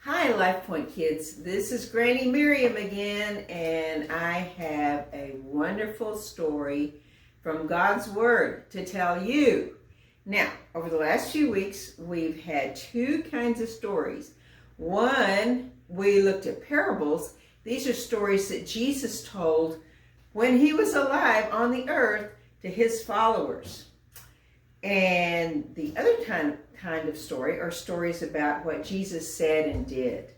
Hi, Life Point kids. This is Granny Miriam again, and I have a wonderful story from God's Word to tell you. Now, over the last few weeks, we've had two kinds of stories. One, we looked at parables. These are stories that Jesus told when he was alive on the earth to his followers. And the other kind of story are stories about what Jesus said and did.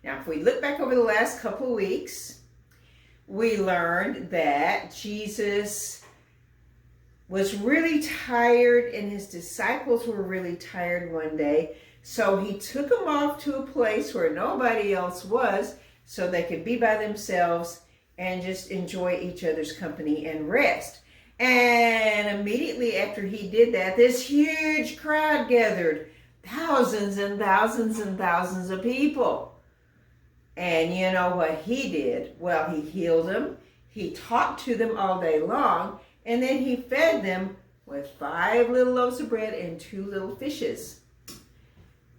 Now, if we look back over the last couple of weeks, we learned that Jesus was really tired and his disciples were really tired one day. So he took them off to a place where nobody else was so they could be by themselves and just enjoy each other's company and rest. And immediately after he did that, this huge crowd gathered, thousands and thousands and thousands of people. And you know what he did? Well, he healed them, he talked to them all day long, and then he fed them with 5 little loaves of bread and 2 little fishes.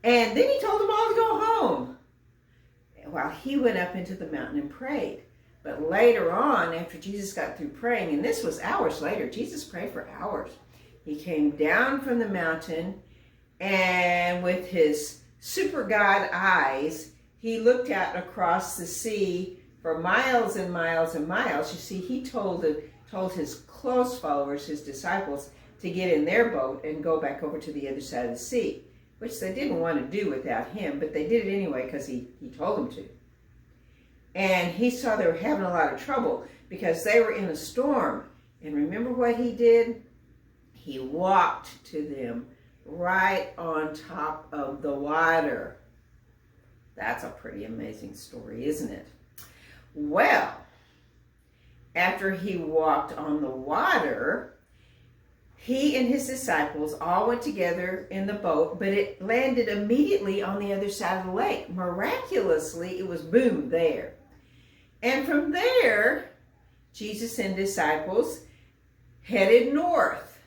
And then he told them all to go home while he went up into the mountain and prayed. But later on, after Jesus got through praying, and this was hours later, Jesus prayed for hours. He came down from the mountain, and with his super God eyes, he looked out across the sea for miles and miles and miles. You see, he told his close followers, his disciples, to get in their boat and go back over to the other side of the sea, which they didn't want to do without him, but they did it anyway because he told them to. And he saw they were having a lot of trouble because they were in a storm. And remember what he did? He walked to them right on top of the water. That's a pretty amazing story, isn't it? Well, after he walked on the water, he and his disciples all went together in the boat, but it landed immediately on the other side of the lake. Miraculously, it was boom there. And from there, Jesus and disciples headed north.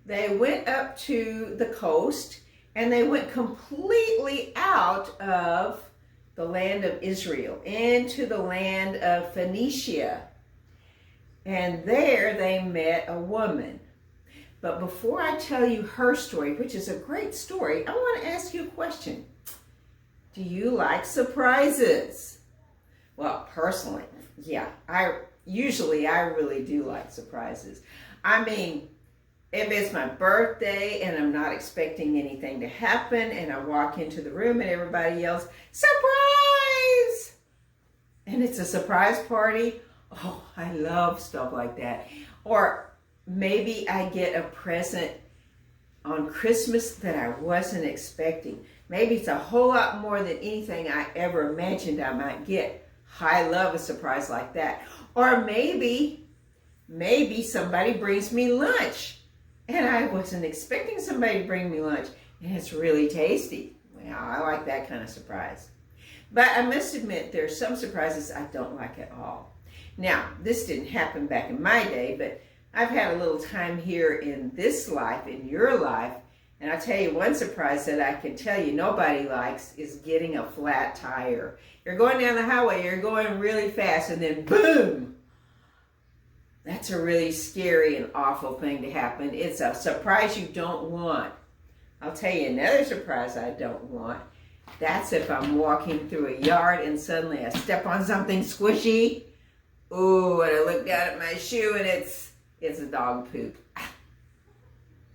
They went up to the coast, and they went completely out of the land of Israel into the land of Phoenicia. And there they met a woman. But before I tell you her story, which is a great story, I want to ask you a question. Do you like surprises? Well, personally, yeah, I really do like surprises. I mean, if it's my birthday and I'm not expecting anything to happen and I walk into the room and everybody yells, "Surprise!" and it's a surprise party, oh, I love stuff like that. Or maybe I get a present on Christmas that I wasn't expecting. Maybe it's a whole lot more than anything I ever imagined I might get. I love a surprise like that. Or maybe somebody brings me lunch and I wasn't expecting somebody to bring me lunch and it's really tasty. Well, I like that kind of surprise. But I must admit there are some surprises I don't like at all. Now, this didn't happen back in my day, but I've had a little time here in this life, in your life, and I'll tell you one surprise that I can tell you nobody likes is getting a flat tire. You're going down the highway, you're going really fast, and then boom! That's a really scary and awful thing to happen. It's a surprise you don't want. I'll tell you another surprise I don't want. That's if I'm walking through a yard and suddenly I step on something squishy. Ooh, and I look down at my shoe and it's a dog poop.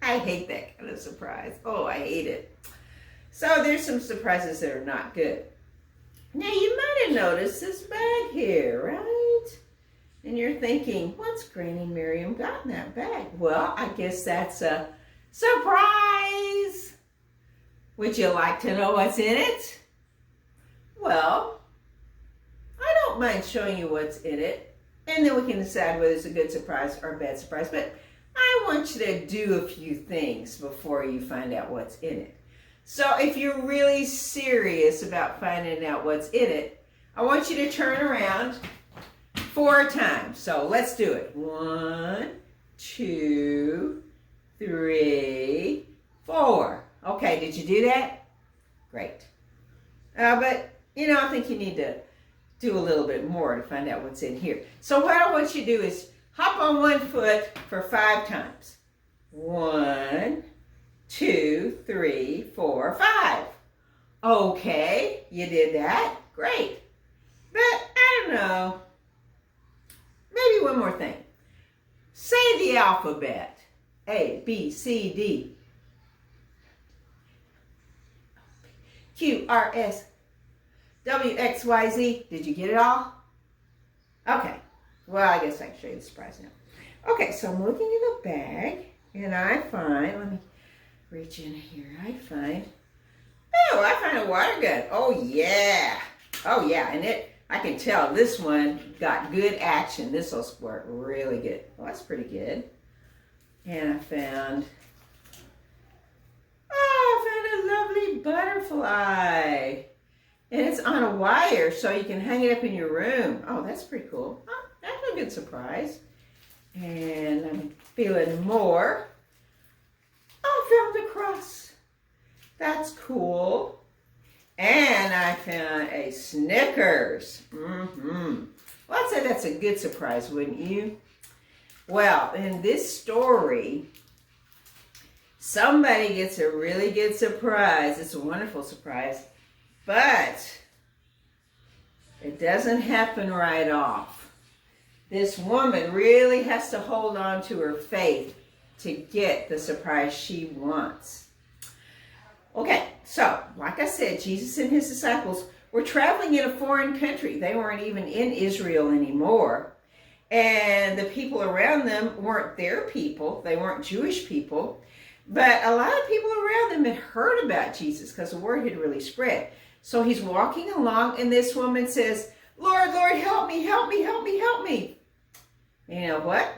I hate that kind of surprise. Oh, I hate it. So there's some surprises that are not good. Now you might have noticed this bag here, right? And you're thinking, what's Granny Miriam got in that bag? Well, I guess that's a surprise. Would you like to know what's in it? Well, I don't mind showing you what's in it, and then we can decide whether it's a good surprise or a bad surprise. But I want you to do a few things before you find out what's in it. So if you're really serious about finding out what's in it, I want you to turn around 4 times. So let's do it. 1, 2, 3, 4. Okay, did you do that? Great. But, I think you need to do a little bit more to find out what's in here. So what I want you to do is hop on one foot for 5 times. 1, 2, 3, 4, 5. Okay, you did that. Great. But I don't know. Maybe one more thing. Say the alphabet. A, B, C, D. Q, R, S, W, X, Y, Z. Did you get it all? Okay. Well, I guess I can show you the surprise now. Okay, so I'm looking in the bag, and I find, let me reach in here. I find a water gun. Oh, yeah. Oh, yeah, and I can tell this one got good action. This will squirt really good. Well, that's pretty good. And I found a lovely butterfly. And it's on a wire, so you can hang it up in your room. Oh, that's pretty cool. Oh, that's a good surprise. And I'm feeling more. Oh, I found a cross. That's cool. And I found a Snickers. Well, I'd say that's a good surprise, wouldn't you? Well, in this story, somebody gets a really good surprise. It's a wonderful surprise. But it doesn't happen right off. This woman really has to hold on to her faith to get the surprise she wants. Okay, so like I said, Jesus and his disciples were traveling in a foreign country. They weren't even in Israel anymore. And the people around them weren't their people. They weren't Jewish people. But a lot of people around them had heard about Jesus because the word had really spread. So he's walking along, and this woman says, Lord, Lord, help me, help me, help me, help me. And you know what?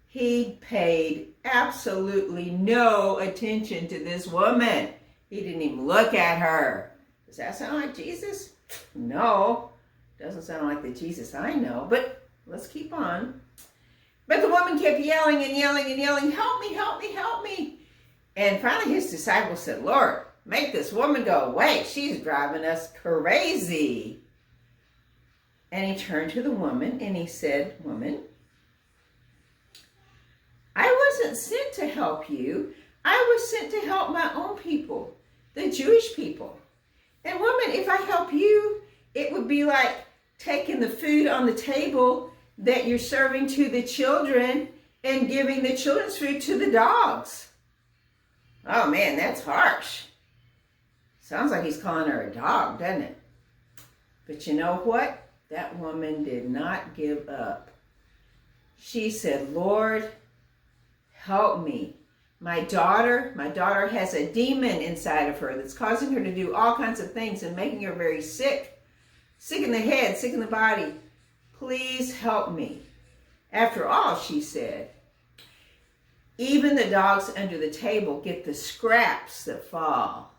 He paid absolutely no attention to this woman. He didn't even look at her. Does that sound like Jesus? No, doesn't sound like the Jesus I know, but let's keep on. But the woman kept yelling and yelling and yelling, help me, help me, help me. And finally his disciples said, Lord, make this woman go away. She's driving us crazy. And he turned to the woman and he said, woman, I wasn't sent to help you. I was sent to help my own people, the Jewish people. And woman, if I help you, it would be like taking the food on the table that you're serving to the children and giving the children's food to the dogs. Oh man, that's harsh. Sounds like he's calling her a dog, doesn't it? But you know what? That woman did not give up. She said, Lord, help me. My daughter has a demon inside of her that's causing her to do all kinds of things and making her very sick. Sick in the head, sick in the body. Please help me. After all, she said, even the dogs under the table get the scraps that fall.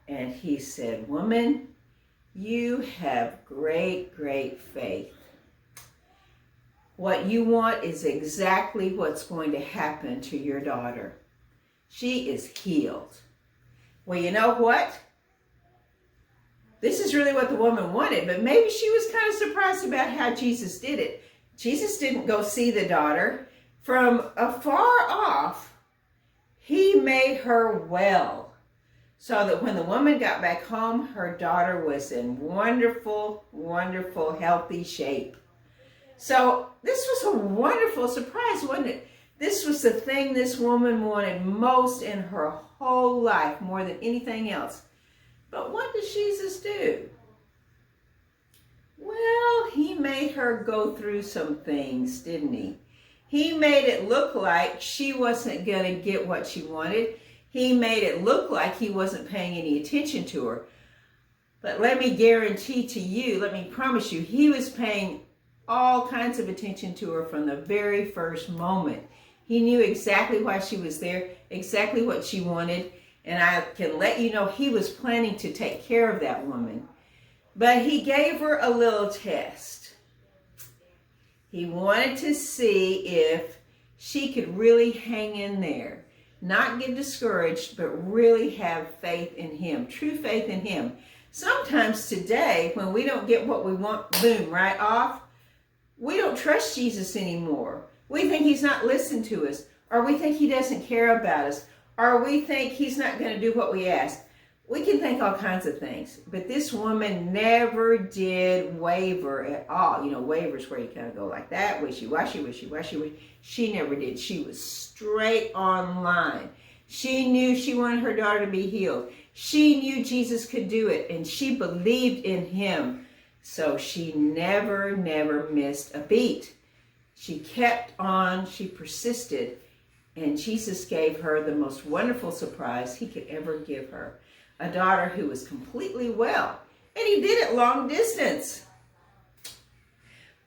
And he said, woman, you have great, great faith. What you want is exactly what's going to happen to your daughter. She is healed. Well, you know what? This is really what the woman wanted, but maybe she was kind of surprised about how Jesus did it. Jesus didn't go see the daughter. From afar off, he made her well, so that when the woman got back home, her daughter was in wonderful, wonderful, healthy shape. So this was a wonderful surprise, wasn't it? This was the thing this woman wanted most in her whole life, more than anything else. But what did Jesus do? Well, he made her go through some things, didn't he? He made it look like she wasn't going to get what she wanted. He made it look like he wasn't paying any attention to her. But let me guarantee to you, let me promise you, he was paying all kinds of attention to her from the very first moment. He knew exactly why she was there, exactly what she wanted. And I can let you know he was planning to take care of that woman. But he gave her a little test. He wanted to see if she could really hang in there. not get discouraged, but really have faith in Him, true faith in Him. Sometimes today, when we don't get what we want, boom, right off, we don't trust Jesus anymore. We think He's not listening to us, or we think He doesn't care about us, or we think He's not going to do what we ask. We can think all kinds of things, but this woman never did waver at all. You know, wavers where you kind of go like that, wishy-washy, wishy-washy. She never did. She was straight on line. She knew she wanted her daughter to be healed. She knew Jesus could do it, and she believed in Him. So she never missed a beat. She kept on, she persisted, and Jesus gave her the most wonderful surprise He could ever give her. A daughter who was completely well. And He did it long distance.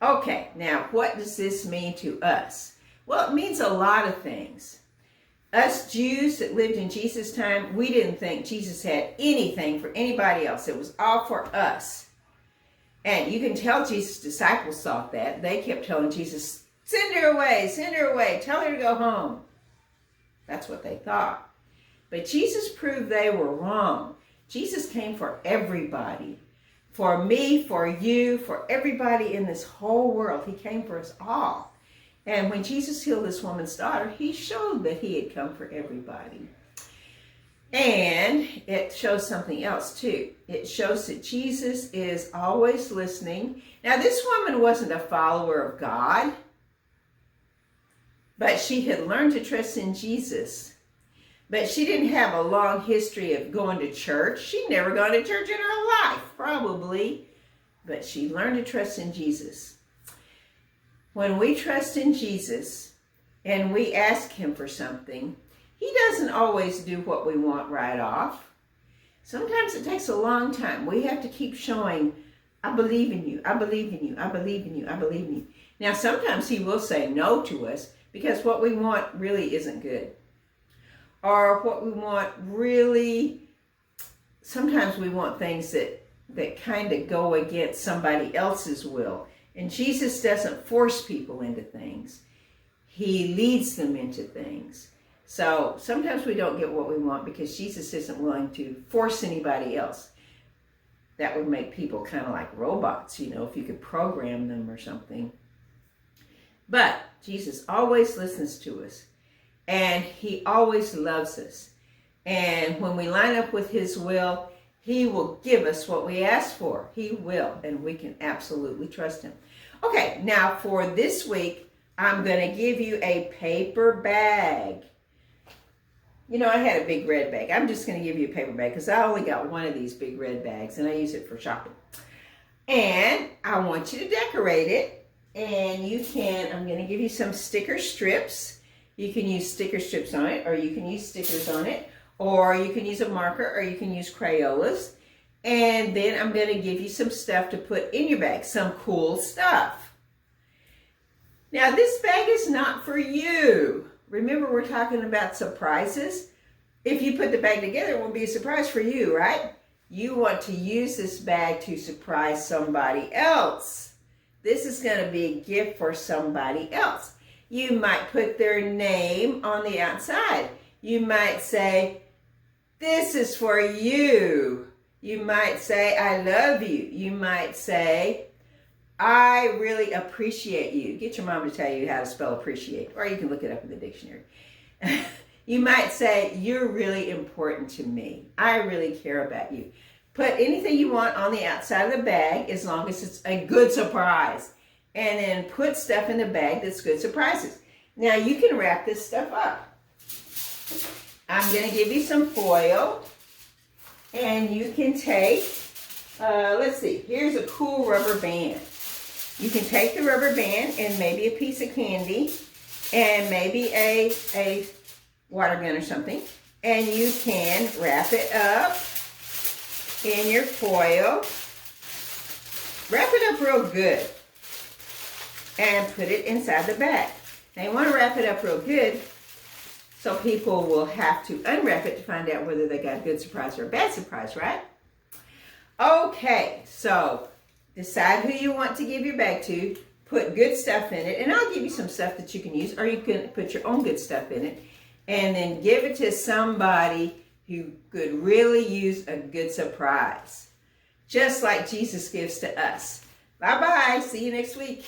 Okay, now what does this mean to us? Well, it means a lot of things. Us Jews that lived in Jesus' time, we didn't think Jesus had anything for anybody else. It was all for us. And you can tell Jesus' disciples thought that. They kept telling Jesus, send her away, tell her to go home. That's what they thought. But Jesus proved they were wrong. Jesus came for everybody. For me, for you, for everybody in this whole world. He came for us all. And when Jesus healed this woman's daughter, He showed that He had come for everybody. And it shows something else too. It shows that Jesus is always listening. Now, this woman wasn't a follower of God, but she had learned to trust in Jesus. But she didn't have a long history of going to church. She'd never gone to church in her life, probably. But she learned to trust in Jesus. When we trust in Jesus and we ask Him for something, He doesn't always do what we want right off. Sometimes it takes a long time. We have to keep showing, I believe in you, I believe in you, I believe in you, I believe in you. Now, sometimes He will say no to us because what we want really isn't good. Or what we want really, sometimes we want things that kind of go against somebody else's will. And Jesus doesn't force people into things. He leads them into things. So sometimes we don't get what we want because Jesus isn't willing to force anybody else. That would make people kind of like robots, you know, if you could program them or something. But Jesus always listens to us. And He always loves us. And when we line up with His will, He will give us what we ask for. He will. And we can absolutely trust Him. Okay, now for this week, I'm going to give you a paper bag. You know, I had a big red bag. I'm just going to give you a paper bag because I only got one of these big red bags and I use it for shopping. And I want you to decorate it. And you can, I'm going to give you some sticker strips. You can use sticker strips on it, or you can use stickers on it, or you can use a marker, or you can use Crayolas. And then I'm going to give you some stuff to put in your bag, some cool stuff. Now, this bag is not for you. Remember, we're talking about surprises. If you put the bag together, it won't be a surprise for you, right? You want to use this bag to surprise somebody else. This is going to be a gift for somebody else. You might put their name on the outside. You might say, this is for you. You might say, I love you. You might say, I really appreciate you. Get your mom to tell you how to spell appreciate, or you can look it up in the dictionary. You might say, you're really important to me. I really care about you. Put anything you want on the outside of the bag as long as it's a good surprise. And then put stuff in the bag that's good surprises. Now you can wrap this stuff up. I'm going to give you some foil. And you can take, let's see, here's a cool rubber band. You can take the rubber band and maybe a piece of candy and maybe a water gun or something. And you can wrap it up in your foil. Wrap it up real good. And put it inside the bag. Now you want to wrap it up real good so people will have to unwrap it to find out whether they got a good surprise or a bad surprise, right? Okay, so decide who you want to give your bag to. Put good stuff in it. And I'll give you some stuff that you can use, or you can put your own good stuff in it. and then give it to somebody who could really use a good surprise. Just like Jesus gives to us. Bye-bye. See you next week.